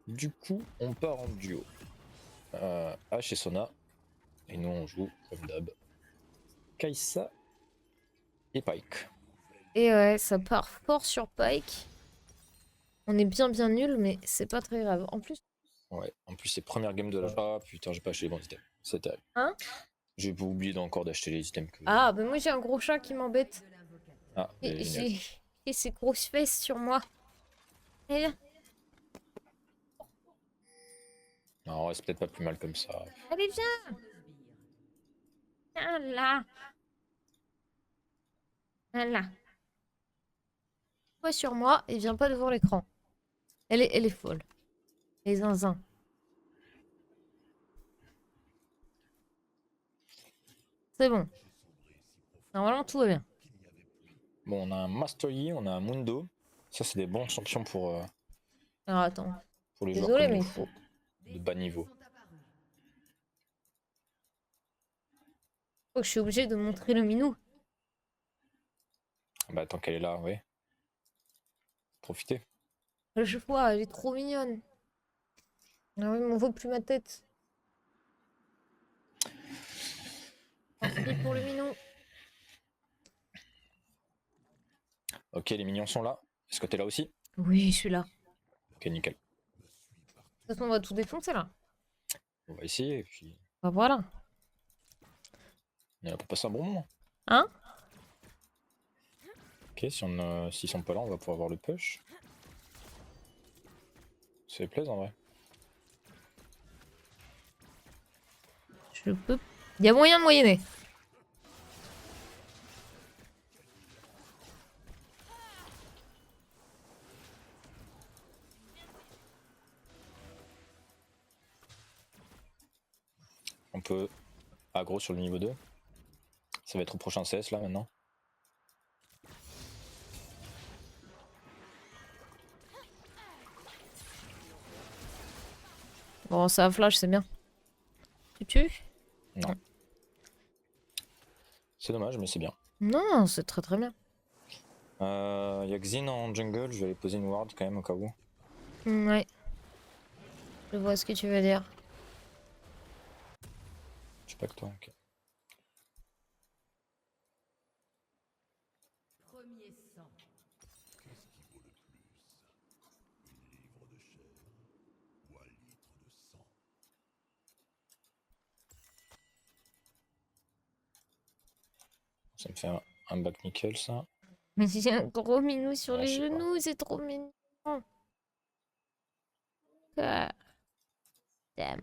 Du coup, on part en duo. Ash et Sona. Et nous, on joue, comme d'hab, Kai'Sa et Pyke. Et ouais, ça part fort sur Pyke. On est bien nul, mais c'est pas très grave. En plus, Ouais, en plus, c'est première game de la. Ah putain, j'ai pas acheté les bons items. C'était. hein? J'ai oublié encore d'acheter les items que. Ah, mais moi j'ai un gros chat qui m'embête. Ah, Et génial. j'ai ses grosses fesses sur moi. Et là, Non, ouais, c'est peut-être pas plus mal comme ça. allez, viens! Viens là! Viens là! Toi sur moi et viens pas devant l'écran. Elle est folle. Les zinzin. C'est bon. Normalement, tout va bien. Bon, on a un Master Yi, on a un Mundo. Ça, c'est des bons champions Alors attends. pour les joueurs Désolé, comme mais nous, il faut. de bas niveau. Faut que je suis obligée de montrer le minou. Bah, tant qu'elle est là, ouais. Profitez. Je vois, elle est trop mignonne. Ah oui, m'en vaut plus ma tête. Merci pour le minou. Ok, les minions sont là. Est-ce que t'es là aussi? Oui, je suis là. Ok, nickel. De toute façon, on va tout défoncer là. On va essayer, et puis Bah voilà. on est là pour passer un bon moment. Hein? Ok, s'ils sont pas là, on va pouvoir voir le push. C'est plaisant en vrai. Je peux. Il y a moyen de moyenner. On peut aggro sur le niveau 2. Ça va être au prochain CS là maintenant. Bon, ça flash, c'est bien. Tu tues? Non. C'est dommage, mais c'est bien. Non, c'est très bien. Y a Xin en jungle, je vais aller poser une ward quand même au cas où. Ouais. Je vois ce que tu veux dire. Je sais pas que toi, ok. Ça me fait un back nickel ça. Mais j'ai un gros minou sur Ouais, les je sais pas. genoux, c'est trop mignon. Ah, damn.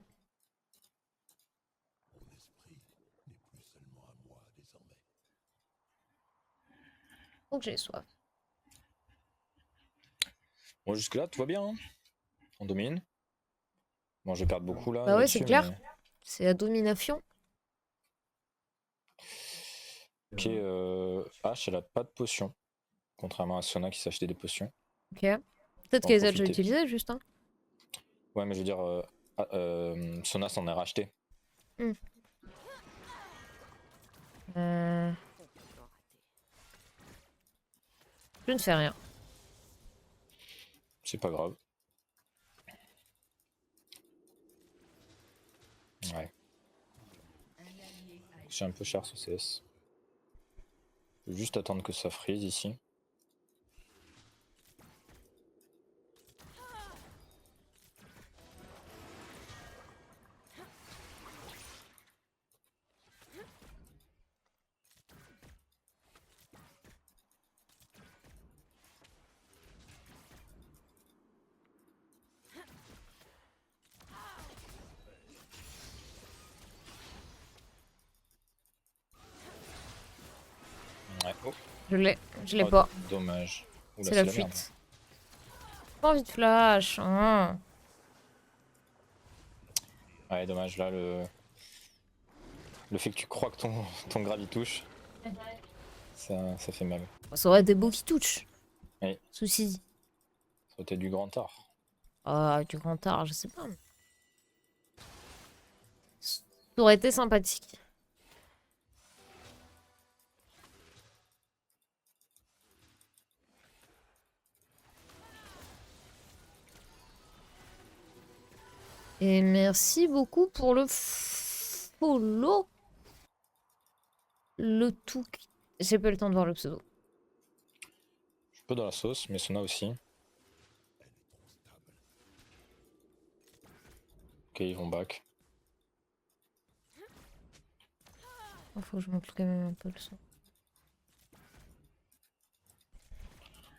Faut que j'ai soif. Bon, jusque là, tout va bien. Hein, on domine. Bon, je vais perdre beaucoup là Bah ouais, c'est là-dessus, clair. mais. C'est la domination. Ok, H, elle a pas de potion. Contrairement à Sona qui s'est acheté des potions. Ok. Peut-être Faut en qu'elle les a déjà profiter. utilisées, juste, hein. Ouais, mais je veux dire, Sona s'en a racheté. Hmm. Euh, Je ne fais rien. C'est pas grave. Ouais. C'est un peu cher ce CS. Je vais juste attendre que ça freeze ici. Ouais. Oh, Je l'ai oh, pas. dommage. Oula, C'est la c'est la merde. fuite. Pas envie de flash. Hein. Ouais, dommage. Là, le fait que tu crois que ton gravi touche, ça fait mal. Ça aurait été beau qui touche. Oui, Souci. ça aurait été du grand art. Ah, du grand art, je sais pas. Ça aurait été sympathique. Et merci beaucoup pour le follow. Le tout. J'ai pas eu le temps de voir le pseudo. Je suis peu dans la sauce, mais Sona aussi. Ok, ils vont back. Faut que je monte quand même un peu le son.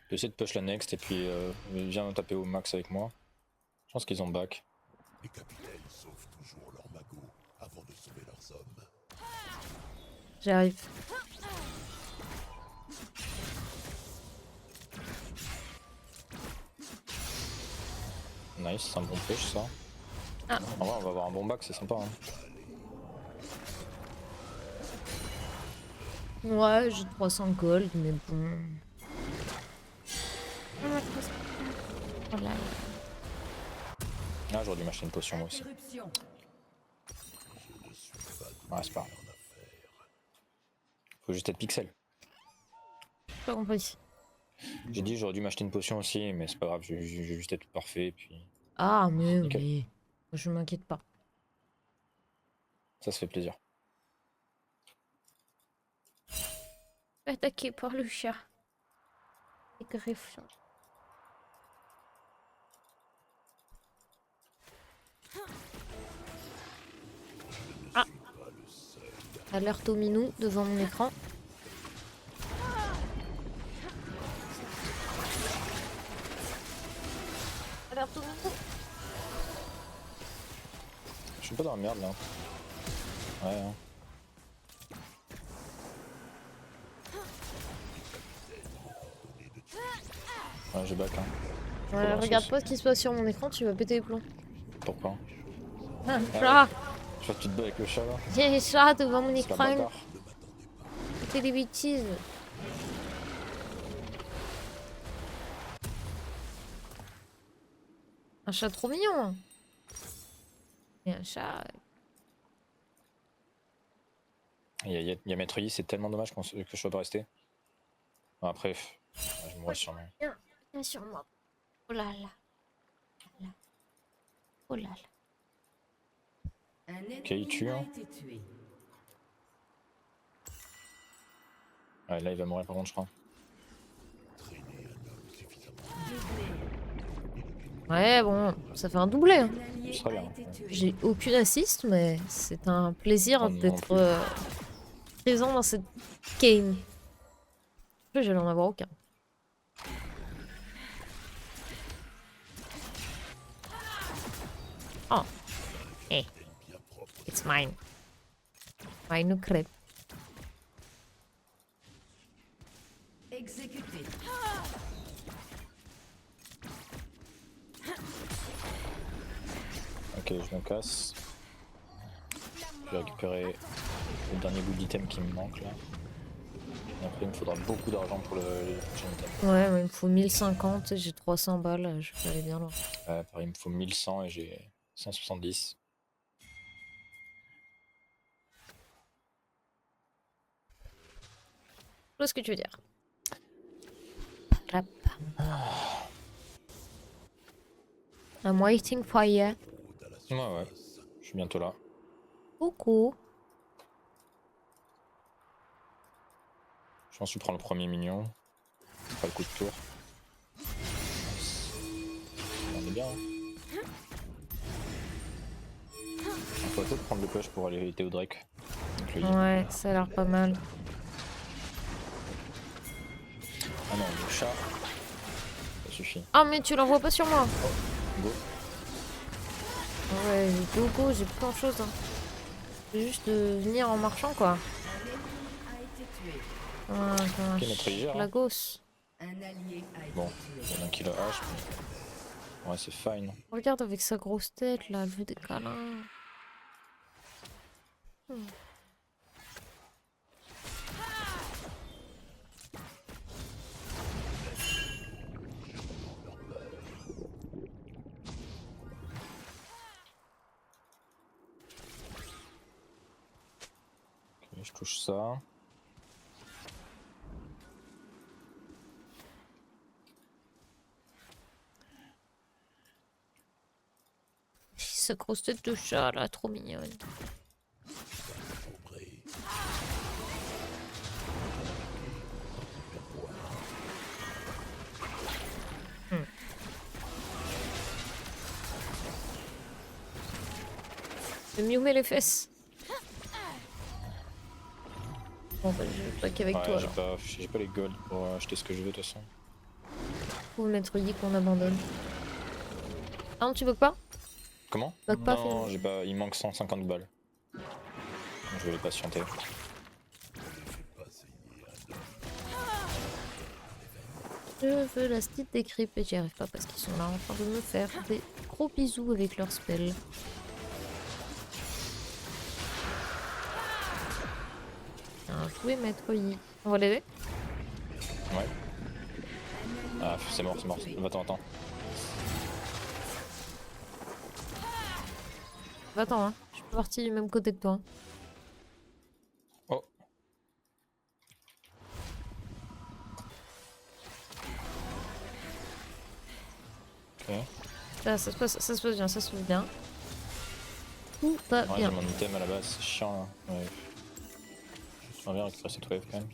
Je vais essayer de push la next et puis viens taper au max avec moi. Je pense qu'ils ont back. Les capitaines sauvent toujours leurs magots avant de sauver leurs hommes. J'arrive. Nice, c'est un bon push ça. Ah. En vrai, on va avoir un bon back, c'est sympa. Hein. Ouais, j'ai 300 gold, mais bon. Oh là là. Ah, j'aurais dû m'acheter une potion moi aussi. Interruption. Ouais, c'est pas grave. Faut juste être pixel. J'ai pas compris. J'ai dit j'aurais dû m'acheter une potion aussi, mais c'est pas grave, je vais juste être parfait et puis Ah, mais Nickel. oui. Je m'inquiète pas. ça se fait plaisir. Attaqué par le chat. Et griffion. Ah. Alerte au minou devant mon écran. Alerte au minou. Je suis pas dans la merde là. Ouais. Hein. Ouais, j'ai back. Hein. Ouais, la regarde sauce. pas ce qui se passe sur mon écran, tu vas péter les plombs. Pourquoi Ah, Ah chat. Je vois que tu te bats avec le chat là. J'ai les chats devant mon C'est la écran. bâtard. C'était des bêtises. Un chat trop mignon. Et un chat. Il y a Maître Yi, c'est tellement dommage que je sois pas resté. Bon, après, je mourrai sûrement. Viens sur moi. Oh là là. Oh là là. Un Ok, il tue. ennemi a Hein. été tué. Ouais, là il va mourir par contre, je crois. Traîner un homme suffisamment Ouais, bon, ça fait un doublé. Hein. Un allié Ce sera a bien. été tué. J'ai aucune assist, mais c'est un plaisir Non, non d'être plus. présent dans cette game. En plus, j'allais en avoir aucun. Oh. Hey. It's mine. Mine ou crêpe. Exécuté. Ok, je me casse. Je vais récupérer le dernier bout d'item qui me manque là. Et après il me faudra beaucoup d'argent pour le prochain item. Ouais, mais il me faut 1050 et j'ai 300 balles, je vais aller bien loin. Pareil, il me faut 1100 et j'ai 170. Je vois ce que tu veux dire. I'm waiting for you. Ouais, je suis bientôt là. Coucou. Je pense que tu prends le premier mignon. Pas le coup de tour. On est bien. Hein. Il faut peut-être prendre le push pour aller éviter au Drake. Donc, le Yi. Ouais, ça a l'air pas mal. Ah non, le chat. Ça suffit. Ah, mais tu l'envoies pas sur moi. Go. Ouais, go, j'ai plein de choses. Hein. C'est juste de venir en marchant, quoi. Un ennemi a été tué. Comme un Ok, notre gère, la hein. gosse. Un allié a été Bon, tué. il y en a un qui le hache. Mais... Ouais, c'est fine. Regarde avec sa grosse tête, là, elle veut des câlins. Ok, je touche ça. She's sa grosse tête de chat là, trop mignonne. Auprès. Je vais miaumer les fesses. Bon bah je vais pas qu'avec toi Ouais, alors. j'ai pas les golds pour acheter ce que je veux de toute façon. Faut mettre dit qu'on abandonne. Ah non, tu veux pas? Comment? Bug pas, Non, finalement. j'ai pas. Il manque 150 balles. Donc je vais les patienter. Ne fais pas saigner un homme. Je veux la style des creeps et j'y arrive pas parce qu'ils sont là en train de me faire des gros bisous avec leur spell. Bien joué, maître Yi. On va l'aider? Ouais. Ah, c'est mort, c'est mort. Va-t'en, attends. Attends, hein. Je suis parti du même côté que toi. Oh. Ok. Là, ça se passe bien, ça se passe bien. Tout va Ouais, bien. j'ai mon item à la base, c'est chiant. Hein. Ouais. Je bien récupérer cette wave quand même.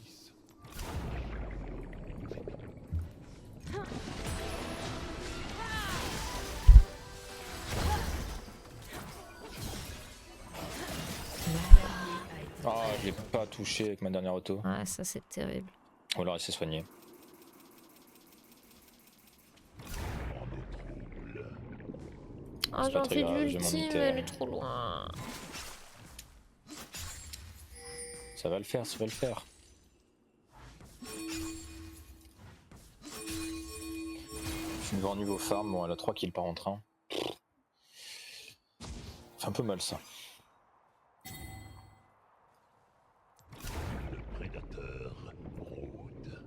Ah, je l'ai pas touché avec ma dernière auto. Ouais, ça c'est terrible. Ou alors il s'est soigné. En eau trouble. Ah, C'est j'ai pas très envie grave, de j'ai mon l'ultime, item. elle est trop loin. Ça va le faire, ça va le faire. Je suis devant niveau farm, bon elle a 3 kills par en train. C'est un peu mal ça. Le prédateur rôde.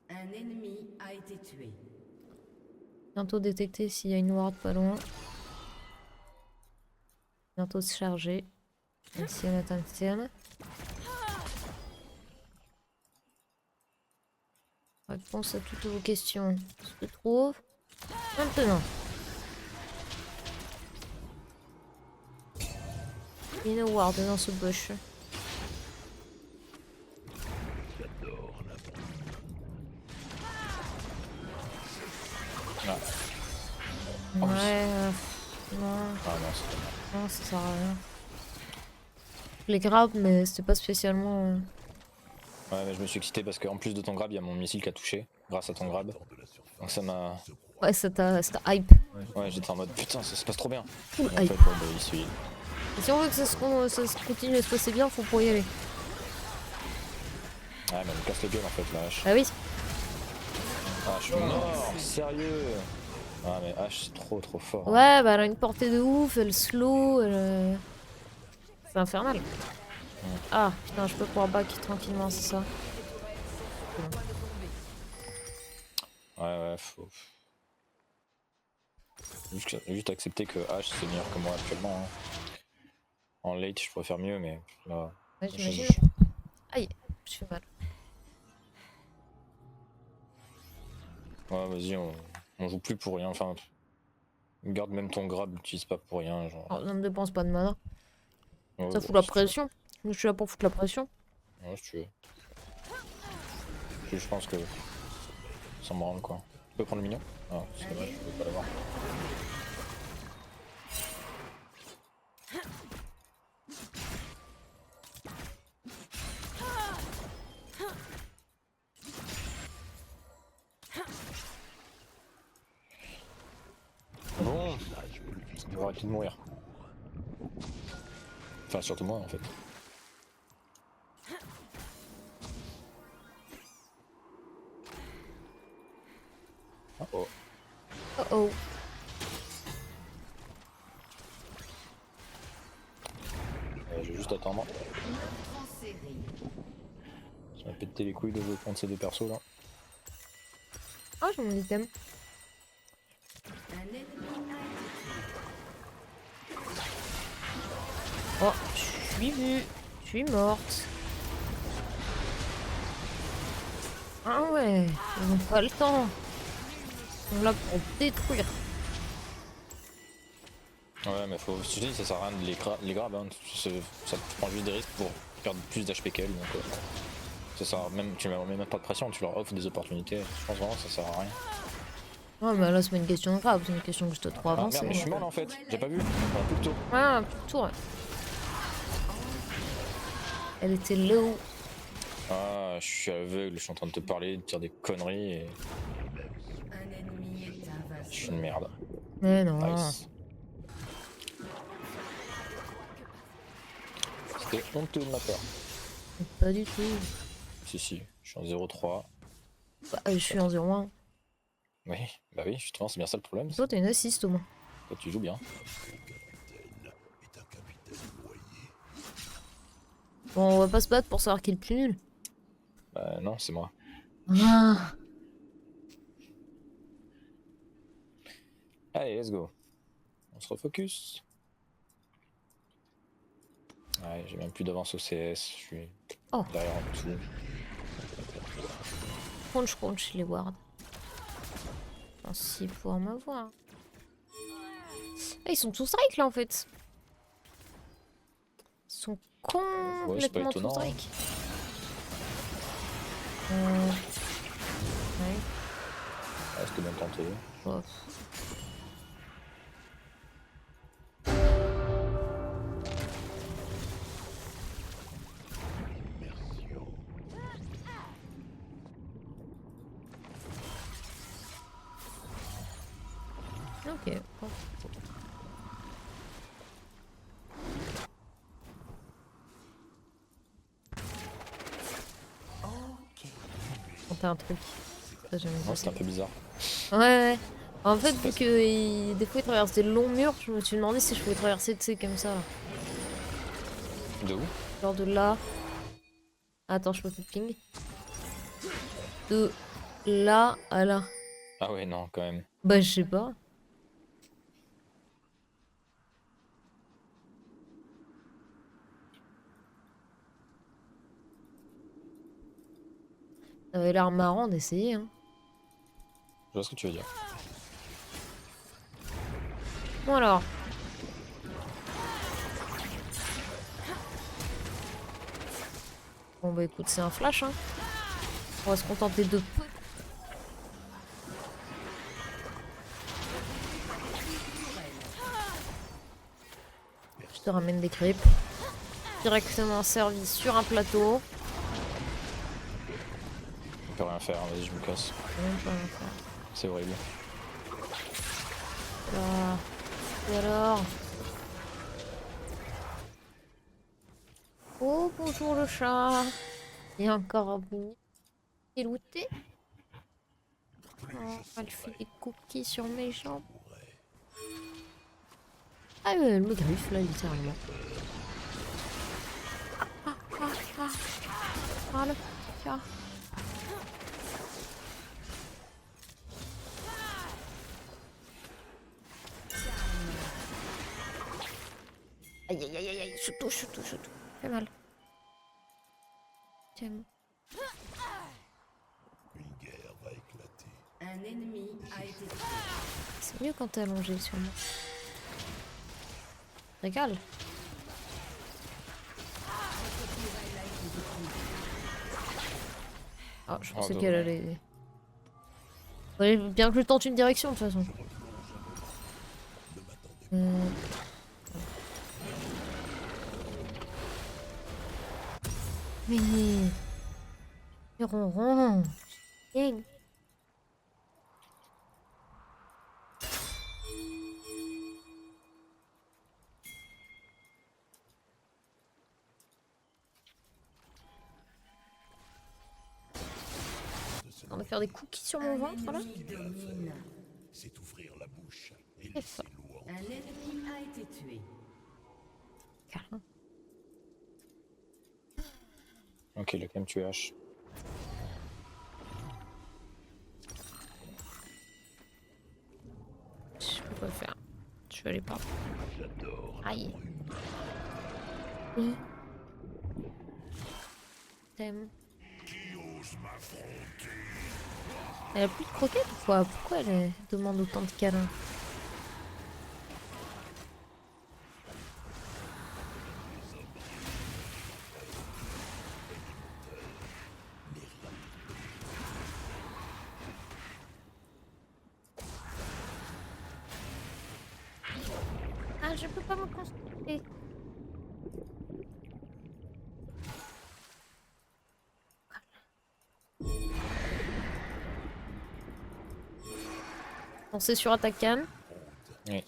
Un ennemi a été tué. Bientôt détecter s'il y a une ward pas loin. Bientôt se charger. Attention. Réponse à toutes vos questions se trouve maintenant. Il y a une ward dans ce bush. J'adore la brume. Ah, Ouais, non, ah non, c'est non, ça sert à rien. Je les grab, mais c'était pas spécialement. Ouais, mais je me suis excité parce qu'en plus de ton grab, il y a mon missile qui a touché grâce à ton grab. Dans de la surface. Donc ça m'a. Se croit Ouais, ça t'a hype. Ouais, j'étais en mode putain, ça se passe trop bien. Full Et en hype. fait, bon, bah, il suit. Et si on veut que ça se continue à se passer bien, faut pour y aller. Ouais, mais elle me casse les gueules en fait, la hache. Ah oui. Ah, je suis mort, sérieux. Ah, mais H, c'est trop fort. hein. Ouais, bah elle a une portée de ouf, elle slow, elle... C'est infernal. Ah, putain, je peux pouvoir back tranquillement, c'est ça. Ouais, faut. Juste accepter que H c'est meilleur que moi actuellement. hein. En late, je pourrais faire mieux, mais là. Ouais, j'imagine. Aïe, je fais mal. Ouais, vas-y, on joue plus pour rien. Enfin, garde même ton grab, l'utilise pas pour rien. Genre. Oh, on ne dépense pas de mana. Ouais, Ça ouais, fout la si tu pression. Je suis là pour foutre la pression. veux. Ouais, si tu veux. Je pense que. Ça me rend quoi. Tu peux prendre le mignon? Ah, c'est dommage, je peux pas l'avoir. Bon, on va arrêter de mourir. Enfin, surtout moi en fait. Ah, oh. Oh oh. Je vais juste attendre. Transféré. Ça m'a pété les couilles de prendre ces deux persos là. Ah, j'ai mon item. Un ennemi a été tué. Oh, je suis vue. Je suis morte. Ah ouais, ils n'ont pas le temps. sont là pour détruire. Ouais, mais faut. Je te dis, ça sert à rien de les grab, hein. Ça te prend juste des risques pour perdre plus d'HP qu'elles. Donc, ça sert même. Tu leur mets même pas de pression, tu leur offres des opportunités. Je pense vraiment que ça sert à rien. Ouais, mais là, c'est pas une question de grave, c'est une question que je te trop Ah avancer. merde, mais je suis mort là en fait, j'ai pas vu. On a plus le tour. Ah, plus de tour. Ouais. Elle était là-haut. Ah, je suis aveugle, je suis en train de te parler, de dire des conneries et Un ennemi est je suis invincible. une merde. Mais non. Nice. C'était honteux de ma part. Pas du tout. Si, si, je suis en 0-3. Bah, je suis en 0-1. Oui, bah oui, justement, c'est bien ça le problème. Toi, t'as une assist au moins. Toi, tu joues bien. est un capitaine noyé. Bon, on va pas se battre pour savoir qui est le plus nul. Bah non, c'est moi. Ah. Allez, let's go. On se refocus. Ouais, j'ai même plus d'avance au CS, je suis Oh. derrière en tout. Crunch, les wards. Pensez pouvoir m'avoir. Ah, ils sont tous strike là en fait. Ils sont complètement tous étonnant, hein. strike. Ouais. Ah, c'était bien tenté. Oh. Ok. Bon. Tenter un truc. Ça, j'aime bien. Non, c'est un peu bizarre. Ouais, ouais. En fait, vu que des fois ils traversent des longs murs, je me suis demandé si je pouvais traverser, tu sais, comme ça. Là. De où? Genre de là. Attends, je peux plus ping. De là à là. Ah ouais, non, quand même. Bah, je sais pas. Ça avait l'air marrant d'essayer, hein. Je vois ce que tu veux dire. Bon alors. Bon bah écoute, c'est un flash, hein. On va se contenter de peu. Je te ramène des crêpes. Directement servi sur un plateau. On peut rien faire, vas-y, je me casse. Même pas rien faire. C'est horrible. Là. Et alors? Oh bonjour le chat. Il y a encore un bout. Il est looté. Oh, elle fait des cookies sur mes jambes. Ah elle me griffe là littéralement. Ah le chat. Aïe aïe aïe aïe aïe, je touche. Fait mal. Tiens. Une guerre va éclater. Un ennemi a été tué. C'est mieux quand t'es allongé sur moi. Régale. Ah, je pensais dommage. qu'elle allait. Fallait bien que je tente une direction de toute façon. Mais. Ronron. Viens. On va faire des cookies sur mon ventre là. Ennemi domine. C'est ouvrir la bouche et C'est ça. laisser l'eau Un ennemi a été tué. Calme. Ok, il a quand même tué H. Je peux pas le faire. Je vais aller par. Aïe. Oui. T'aimes. Elle a plus de croquettes ou quoi? Pourquoi elle demande autant de câlins? Ah, je peux pas me concentrer. Lancer sur Atakan. Oui.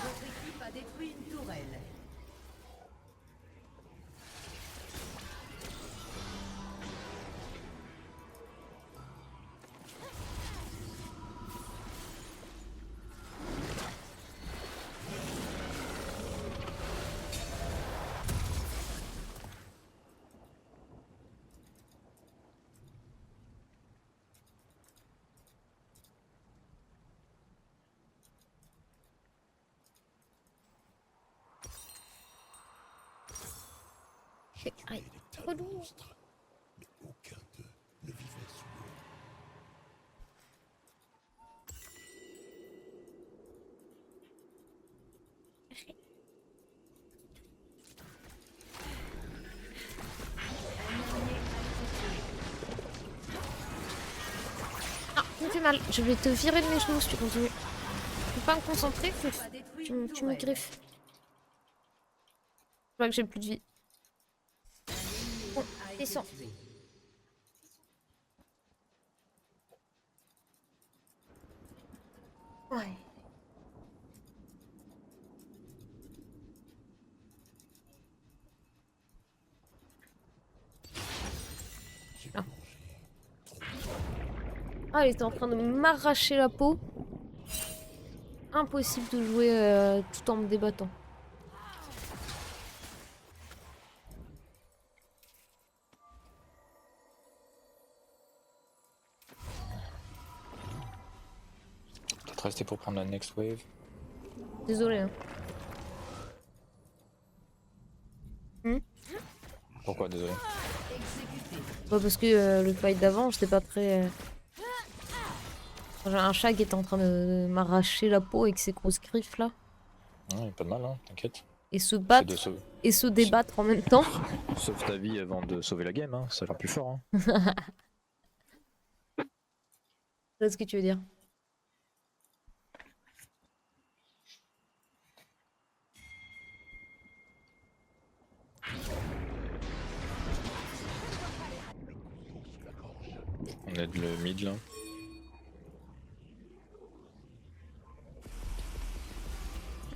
Votre équipe a détruit une tourelle. Aïe, Et des tas trop de lourd. monstres, mais aucun d'eux ne vivait sous l'eau. Ah, ça me fait mal. Je vais te virer de mes genoux si tu continues. Je peux pas me concentrer, A détruit tu, une tu me tourelle. griffes. Je vois que j'ai plus de vie. Bon, A été descends. tué. Ouais. J'ai Ah. plongé. Ah, elle était en train de m'arracher la peau. Impossible de jouer tout en me débattant. Peut-être rester pour prendre la next wave. Désolé. Hein. Pourquoi, désolé. Bah parce que le fight d'avant, j'étais pas très. J'ai un chat qui était en train de m'arracher la peau avec ses grosses griffes là. Ouais, pas de mal, hein, t'inquiète. Et se C'est battre de sauver. et se débattre en même temps. Sauve ta vie avant de sauver la game, hein, ça ira plus fort. Hein. C'est ce que tu veux dire. On aide le mid là.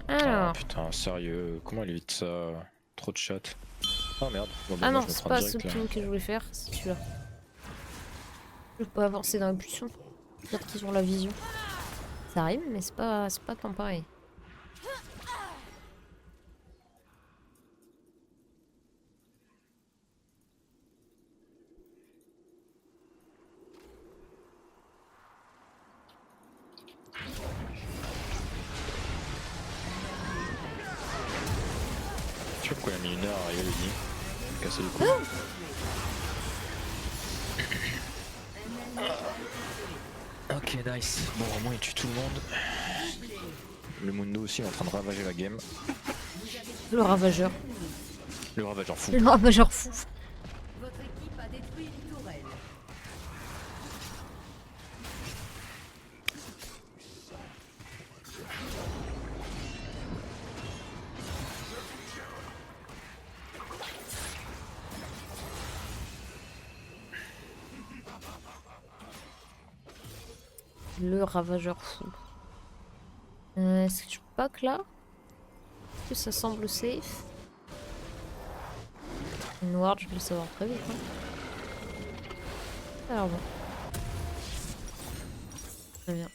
Ah Alors. putain, sérieux, comment elle évite ça? Trop de chat. Oh merde, bon, bah, Ah moi, non, je me c'est prends pas ce direct là. ping que je voulais faire, c'est celui-là. Je peux avancer dans la pulsion. Peut-être qu'ils ont la vision. Ça arrive, mais c'est pas tant pareil. Tu vois pourquoi il a mis une heure à arriver le dit? Casser les couilles. Ok, nice. Bon, au moins il tue tout le monde. Le Mundo aussi est en train de ravager la game. Le ravageur. Le ravageur fou. Le ravageur fou. Votre équipe a détruit une tourelle. Le ravageur fou. Est-ce que je pack là? Est-ce que ça semble safe? Une ward, je vais le savoir très vite. Hein. Alors bon. Très bien.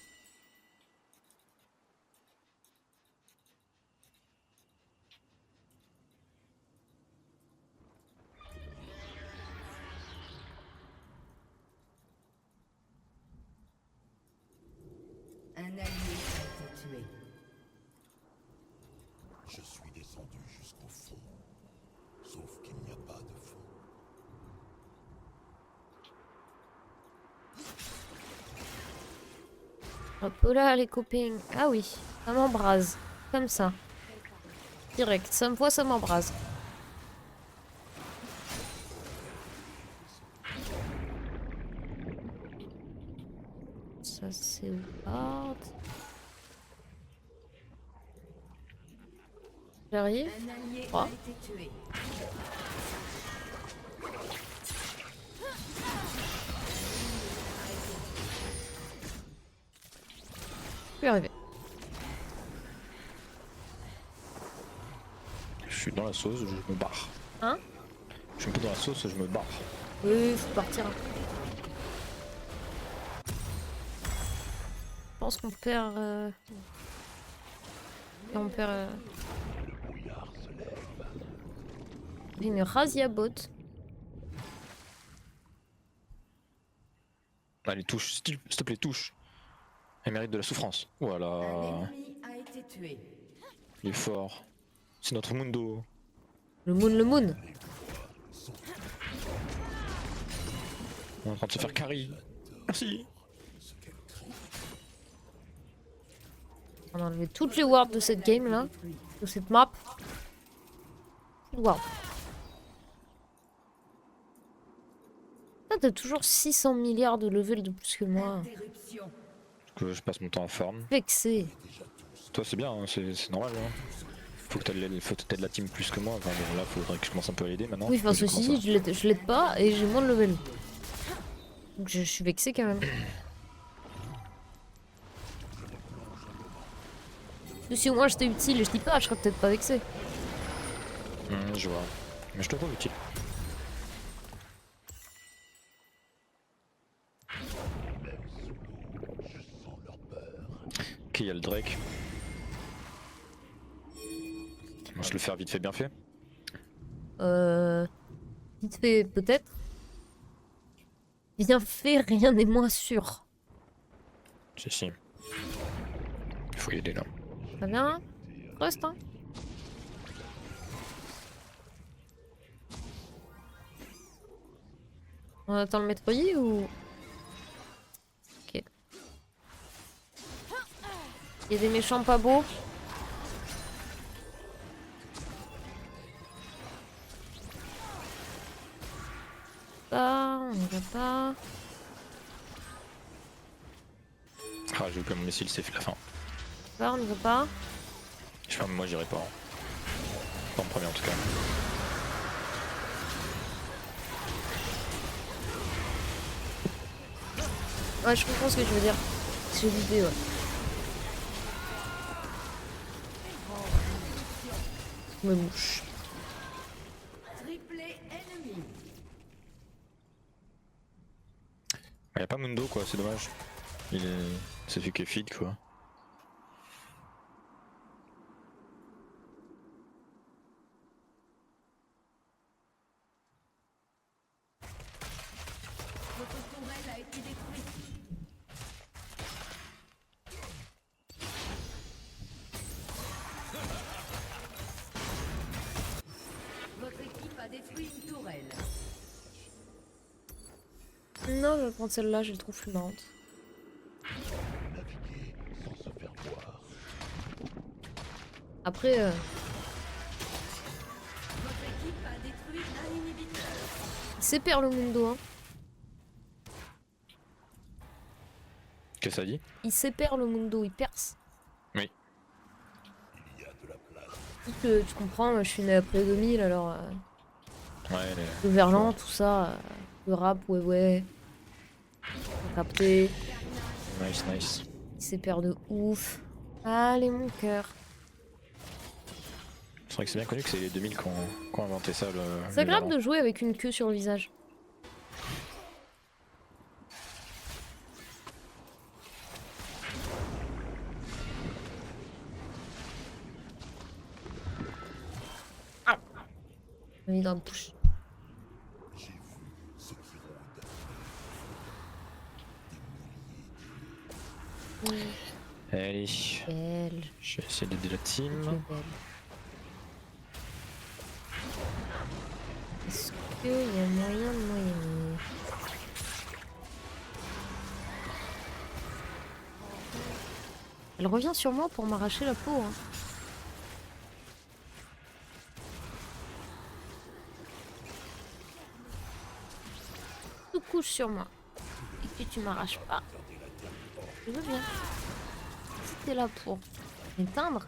Hop là les copains. Ah oui, ça m'embrase. Comme ça. Direct, ça me voit, ça m'embrase. Ça c'est hard. J'arrive. Un allié Oh. a été tué. Je vais arriver. Je suis dans la sauce, je me barre. Hein? Je suis un peu dans la sauce, je me barre. Oui, faut partir. Je pense qu'on perd. Et on perd. Une Razia bot. Allez, touche, s'il te plaît, touche. Elle mérite de la souffrance. Voilà. Un ennemi a été tué. Il est fort. C'est notre Mundo. Le moon. On est en train de se faire carry. Merci. On a enlevé toutes les wards de cette game là. De cette map. Wow. T'as toujours 600 milliards de level de plus que moi. Interruption. Que je passe mon temps en forme. Vexé. Toi, c'est bien, hein, c'est normal. Hein. Faut que t'aides la team plus que moi. Enfin, bon, là, faudrait que je commence un peu à l'aider maintenant. Oui, enfin, J'ai ceci commencé dit, je l'aide pas et j'ai moins de level. Donc je suis vexé quand même. Mais si au moins j'étais utile et je dis pas, je serais peut-être pas vexé. Je vois. Mais je te trouve utile. Ok, il y a le Drake. On va se le faire vite fait, bien fait. Vite fait, peut-être. Bien fait, rien n'est moins sûr. Si. Il faut y aider là. Très bien. Reste, hein. On attend le maître Yi ou... Ok. Il y a des méchants pas beaux. On y va pas. Ah, j'ai eu comme missile, c'est la fin. On y va pas. Moi, j'irai pas. Hein. Pas en premier en tout cas. Ouais, je comprends ce que tu veux dire. J'ai l'idée, ouais. Me mouche. Triplé ennemi. Y a pas Mundo quoi, c'est dommage. C'est celui qui est feed quoi. Votre tourelle a été détruite. Votre équipe a détruit une tourelle. Non, je vais prendre celle-là, je la trouve plus marrante. Naviguer sans se faire voir. Après, Votre équipe a détruit un inhibiteur. c'est perd le mundo, hein. Qu'est-ce que ça dit? Il sépare le mundo, il perce. Oui. Il y a de la place. Tu comprends, je suis né après 2000, alors Ouais, le Verlan, tout ça, le rap, ouais. Faut capter, nice. il sépare de ouf. Allez, mon cœur. C'est vrai que c'est bien connu que c'est les 2000 qui ont inventé ça. C'est agréable de jouer avec une queue sur le visage. Ah. Mis dans la bouche. J'ai vu ce qui rôde. Allez, Belle. je vais essayer d'aider la Tu es team. belle. Est-ce qu'il y a moyen de moyenner? Elle revient sur moi pour m'arracher la peau. Hein. Tout couche sur moi. Et que tu m'arraches pas. Je veux bien. Si t'es là pour m'éteindre,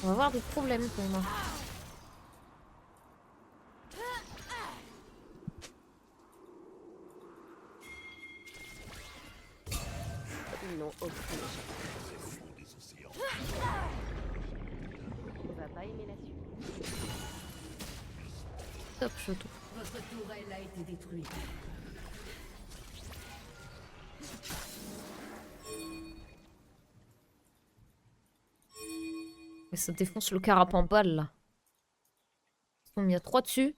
on va avoir des problèmes pour moi. Ils n'ont aucune chance. Ces flots des océans. On va pas aimer la suite. Top, Choto. Votre tourelle a été détruite. Mais ça défonce le carapampal là. On y a 3 dessus.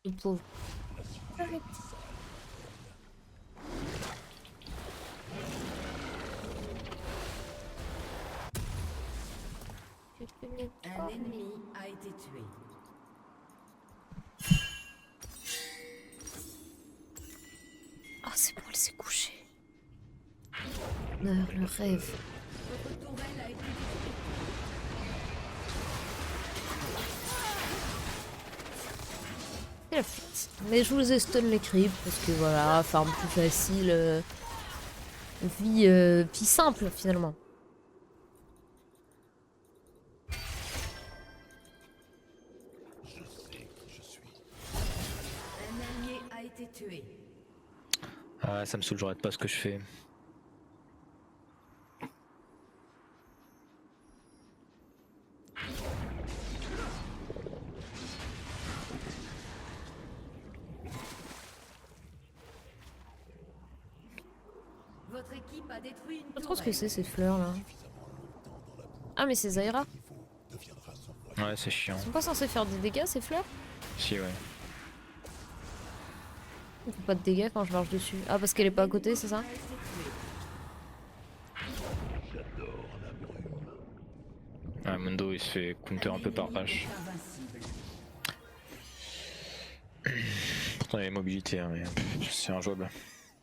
Le pauvre. Arrête. Un ennemi a été tué. Ah, c'est bon, elle s'est couchée. Le rêve. Votre tourelle a été détruite. Et la fuite. Mais je vous ai stun les creeps parce que voilà, farm plus facile. Vie simple finalement. Je sais qui je suis. Un allié a été tué. Ah, ça me saoule, j'arrête pas ce que je fais. Votre équipe a détruit une Je sais pas trop ce que tourelle. c'est ces fleurs là. Ah, mais c'est Zaira. Deviendra son voisin. Ouais, c'est chiant. Ils sont pas censés faire des dégâts ces fleurs? Si, ouais. On fait pas de dégâts quand je marche dessus. Ah, parce qu'elle est pas à côté, c'est ça? A été tué. J'adore la brume. Ah, Mundo il se fait counter un peu par H. Invincible. Pourtant il a les mobilités, hein, mais c'est injouable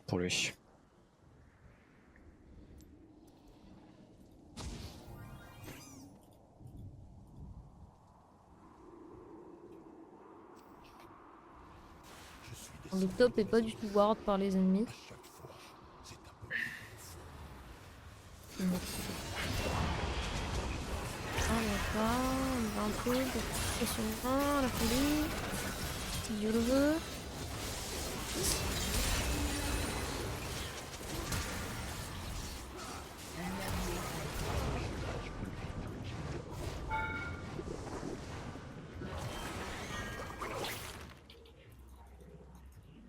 pour lui. Je suis Le top est pas du tout ward par les ennemis. chaque fois. C'est un peu Ah, d'accord, on va un peu de pression 1, la folie. Si Dieu le veut.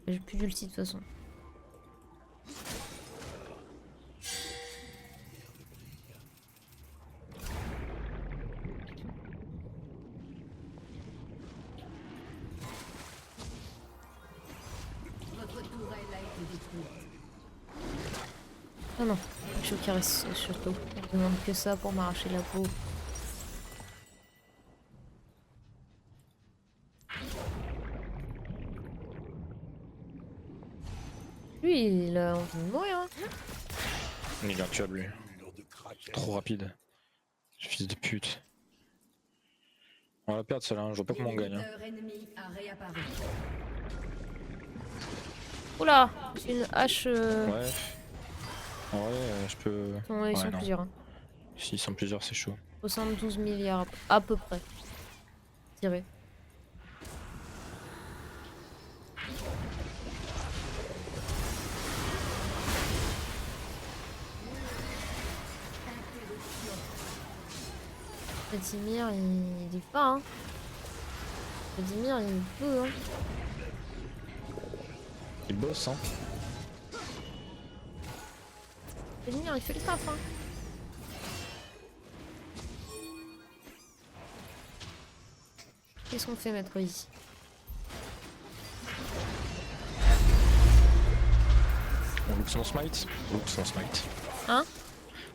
J'ai plus d'ulti de toute façon. Votre tourelle a été détruite. Ah non, je caresse surtout. On demande que ça pour m'arracher la peau. Lui, il a envie de mourir. Hein. Il est intuable lui. brûlure de kraken. Trop rapide. Fils de pute. On va la perdre celle-là, hein. Je vois pas comment on gagne. Hein. L'inhibiteur ennemi a réapparu. Oula, j'ai une hache. Ouais. En vrai, je peux. Non, ils Ouais, sont non. plusieurs. Hein. S'ils sont plusieurs, c'est chaud. 72 milliards à peu près. Tiré. Vladimir, il dit pas, hein. Vladimir, il peut, hein. Il bosse, hein. Vladimir, il fait le taf, hein. Qu'est-ce qu'on fait, maître ici? On loupe son smite. On loupe son smite. Hein?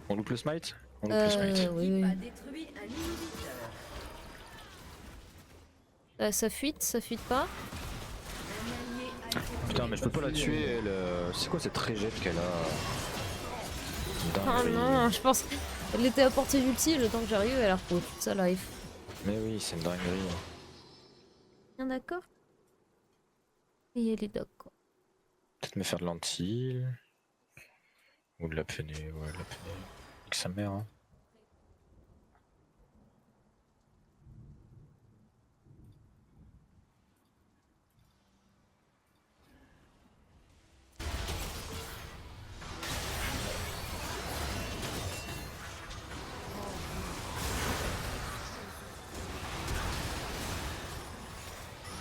On loupe le smite. On loupe le smite. Oui, L'équipe oui. a détruit un inhibiteur. Ça fuite pas. Un allié a été Putain, mais je peux pas la tuer, elle. C'est quoi cette régette qu'elle a? Oh dinguerie. non, je pense qu'elle était à portée d'ulti, le temps que j'arrive, elle a repris toute sa life. Mais oui, c'est une dinguerie. Bien d'accord? Et elle est d'accord. Peut-être me faire de l'anti. Ou de la peinée, ouais, de la peinée. Avec sa mère, hein.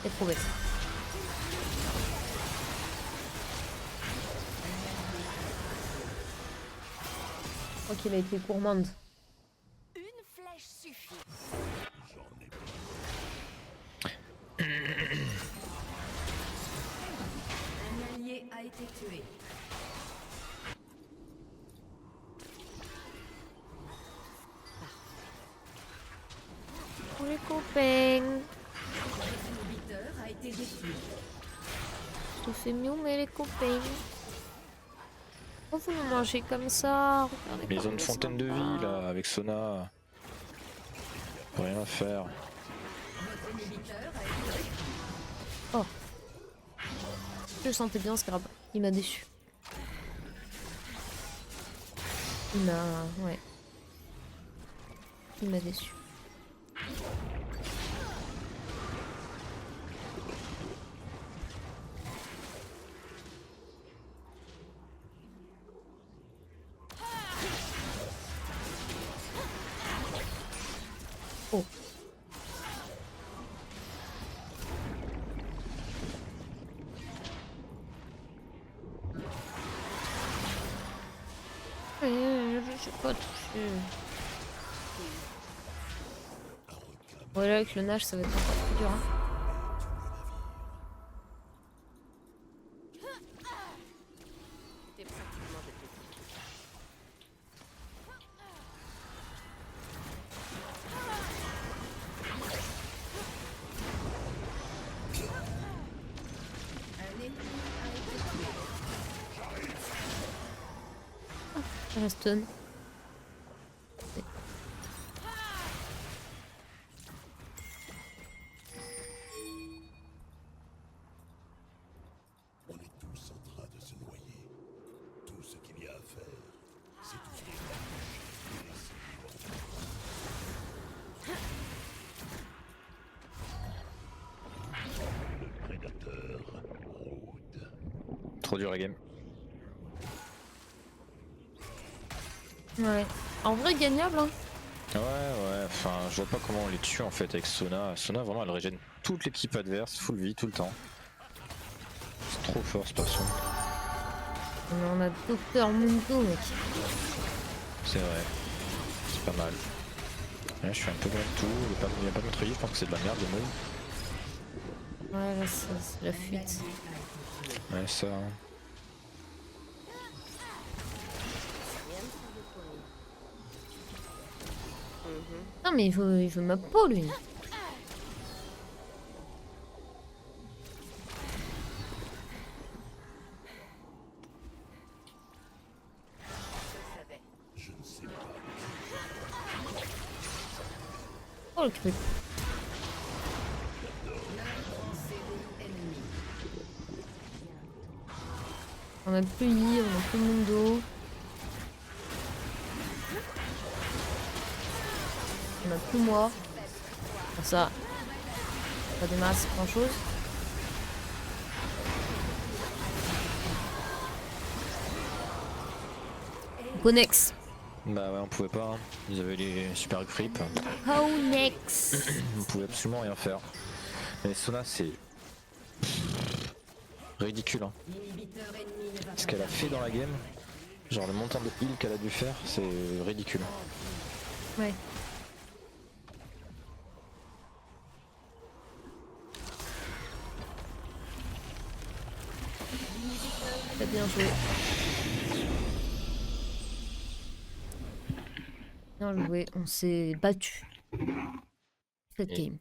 C'est prouvé. Je crois qu'il a été gourmande. Une flèche suffit. Un allié a été tué. Pour les copains. L'inhibiteur a été détruit. Je te fais mieux, mais les copains. Pourquoi vous me mangez comme ça? Regardez Mais ils comme ont une c'est fontaine de sympa. vie là, avec Sona. Faut rien à faire. Votre inhibiteur a été détruit. Oh. Je le sentais bien, ce crabe. Il m'a déçu. Il m'a... Ouais. Il m'a déçu. Oh. Je sais pas touché. Voilà, avec le nage, ça va être encore plus dur. Hein. C'était pratiquement de tout. Un ennemi a été tué. Un stun. On est tous en train de se noyer. Tout ce qu'il y a à faire, c'est ouvrir la bouche et laisser vivre. Le prédateur rôde. Trop dur la game. Ouais. En vrai, gagnable, hein. Ouais, enfin, je vois pas comment on les tue en fait avec Sona. Sona, vraiment, elle régène toute l'équipe adverse, full vie, tout le temps. C'est trop fort ce perso. On a Docteur Mundo, mec. C'est vrai. C'est pas mal. Ouais, je suis un peu loin de tout. Il y a pas de maîtrise, je pense que c'est de la merde le move. Ouais, là, c'est la fuite. Ouais, ça. Hein. Non, mais il veut ma peau, lui. Je ne sais pas. Oh, le cru. On a plus I, on a plus Mundo. On a plus moi. Pour ça, pas de masse, grand chose. Conex. Bah ouais, on pouvait pas. Hein. Ils avaient les super creep. Conex. On pouvait absolument rien faire. Mais Sona, c'est ridicule. Hein. L'inhibiteur ennemi ne va Ce pas qu'elle a fait dans la game, genre le montant de heal qu'elle a dû faire, c'est ridicule. Ouais. T'as bien joué. Bien joué, on s'est battu. Cette game.